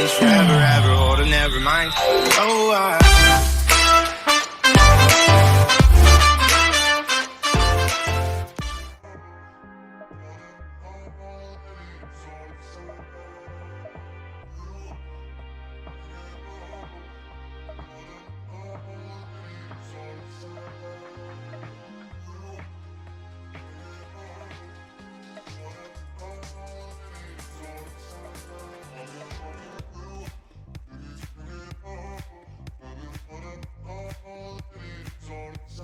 means forever, ever, or never mind. Oh,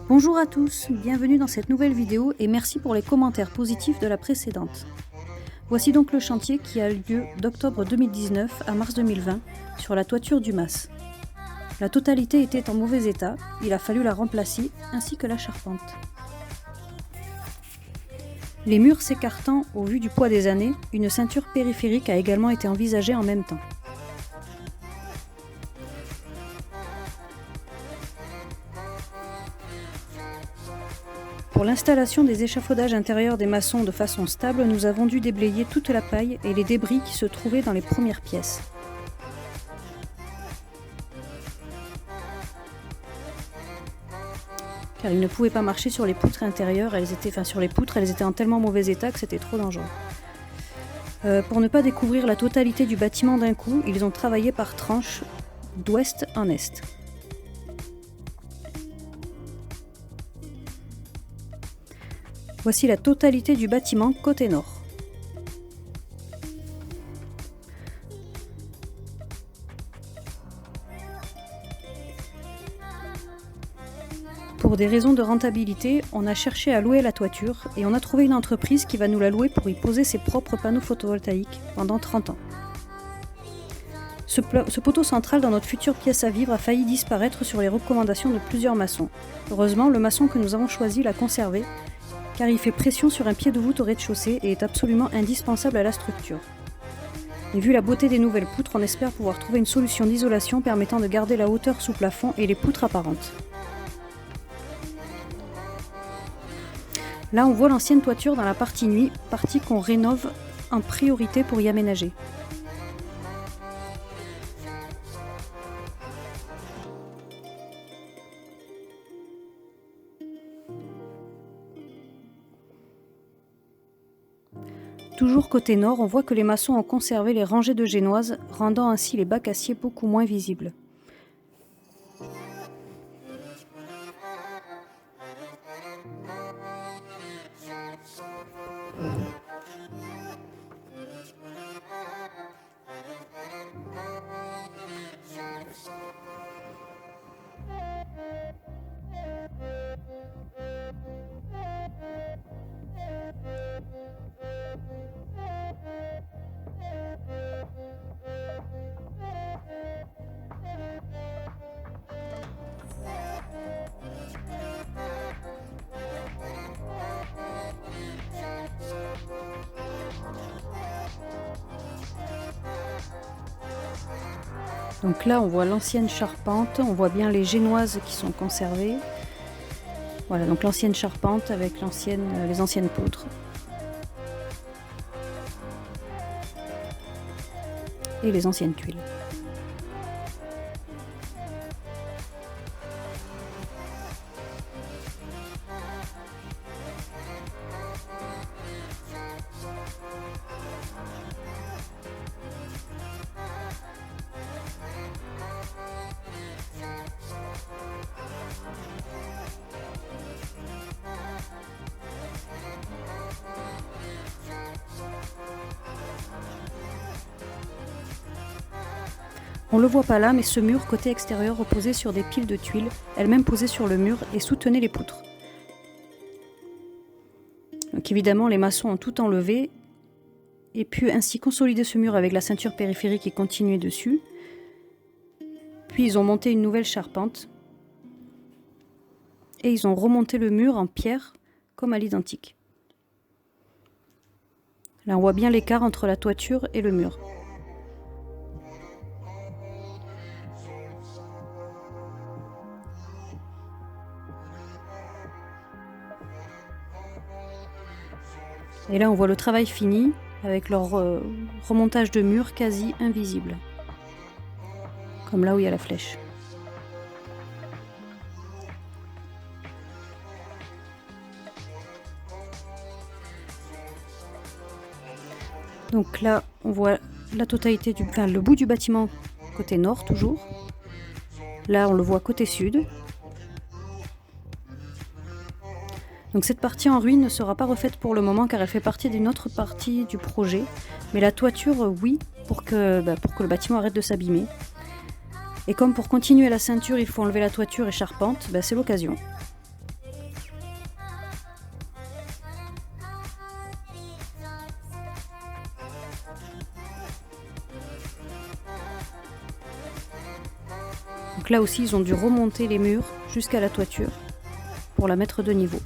Bonjour à tous, bienvenue dans cette nouvelle vidéo et merci pour les commentaires positifs de la précédente. Voici donc le chantier qui a eu lieu d'octobre 2019 à mars 2020 sur la toiture du mas. La totalité était en mauvais état, il a fallu la remplacer ainsi que la charpente. Les murs s'écartant au vu du poids des années, une ceinture périphérique a également été envisagée en même temps. Pour l'installation des échafaudages intérieurs des maçons de façon stable, nous avons dû déblayer toute la paille et les débris qui se trouvaient dans les premières pièces. Car ils ne pouvaient pas marcher sur les poutres intérieures, elles étaient en tellement mauvais état que c'était trop dangereux. Pour ne pas découvrir la totalité du bâtiment d'un coup, ils ont travaillé par tranches d'ouest en est. Voici la totalité du bâtiment côté nord. Pour des raisons de rentabilité, on a cherché à louer la toiture et on a trouvé une entreprise qui va nous la louer pour y poser ses propres panneaux photovoltaïques pendant 30 ans. Ce poteau central dans notre future pièce à vivre a failli disparaître sur les recommandations de plusieurs maçons. Heureusement, le maçon que nous avons choisi l'a conservé car il fait pression sur un pied de voûte au rez-de-chaussée et est absolument indispensable à la structure. Et vu la beauté des nouvelles poutres, on espère pouvoir trouver une solution d'isolation permettant de garder la hauteur sous plafond et les poutres apparentes. Là, on voit l'ancienne toiture dans la partie nuit, partie qu'on rénove en priorité pour y aménager. Toujours côté nord, on voit que les maçons ont conservé les rangées de génoises, rendant ainsi les bacs acier beaucoup moins visibles. Donc là, on voit l'ancienne charpente, on voit bien les génoises qui sont conservées. Voilà, donc l'ancienne charpente avec les anciennes poutres. Et les anciennes tuiles. On ne le voit pas là, mais ce mur côté extérieur reposait sur des piles de tuiles, elles-mêmes posées sur le mur et soutenaient les poutres. Donc évidemment, les maçons ont tout enlevé et pu ainsi consolider ce mur avec la ceinture périphérique et continuer dessus. Puis ils ont monté une nouvelle charpente et ils ont remonté le mur en pierre comme à l'identique. Là on voit bien l'écart entre la toiture et le mur. Et là on voit le travail fini avec leur remontage de mur quasi invisible. comme là où il y a la flèche. Donc là, on voit la totalité le bout du bâtiment côté nord toujours. Là, on le voit côté sud. Donc cette partie en ruine ne sera pas refaite pour le moment car elle fait partie d'une autre partie du projet. Mais la toiture, oui, pour que le bâtiment arrête de s'abîmer. Et comme pour continuer la ceinture, il faut enlever la toiture et charpente, c'est l'occasion. Donc là aussi, ils ont dû remonter les murs jusqu'à la toiture pour la mettre de niveau.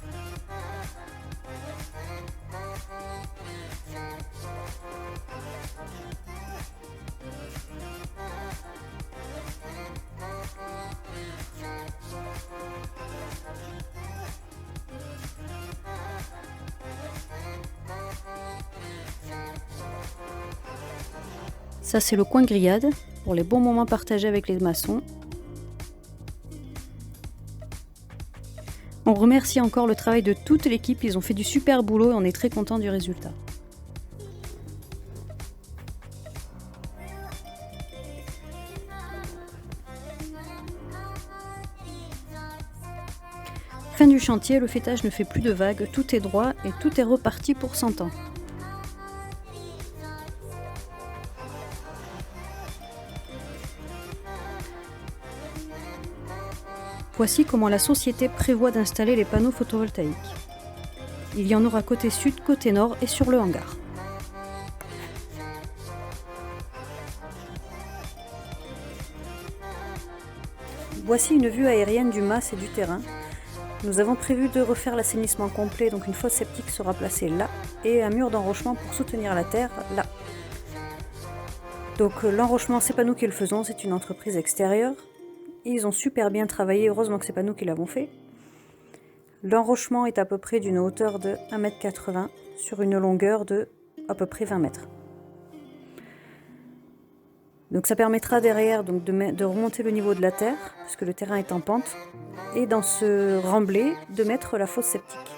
Ça, c'est le coin grillade pour les bons moments partagés avec les maçons. On remercie encore le travail de toute l'équipe, ils ont fait du super boulot et on est très content du résultat. Fin du chantier, le fêtage ne fait plus de vagues, tout est droit et tout est reparti pour 100 ans. Voici comment la société prévoit d'installer les panneaux photovoltaïques. Il y en aura côté sud, côté nord et sur le hangar. Voici une vue aérienne du mas et du terrain. Nous avons prévu de refaire l'assainissement complet, donc une fosse septique sera placée là et un mur d'enrochement pour soutenir la terre là. Donc l'enrochement, c'est pas nous qui le faisons, c'est une entreprise extérieure. Ils ont super bien travaillé, heureusement que c'est pas nous qui l'avons fait. L'enrochement est à peu près d'une hauteur de 1,80 m sur une longueur de à peu près 20 mètres. Donc ça permettra derrière de remonter le niveau de la terre, puisque le terrain est en pente, et dans ce remblai, de mettre la fosse septique.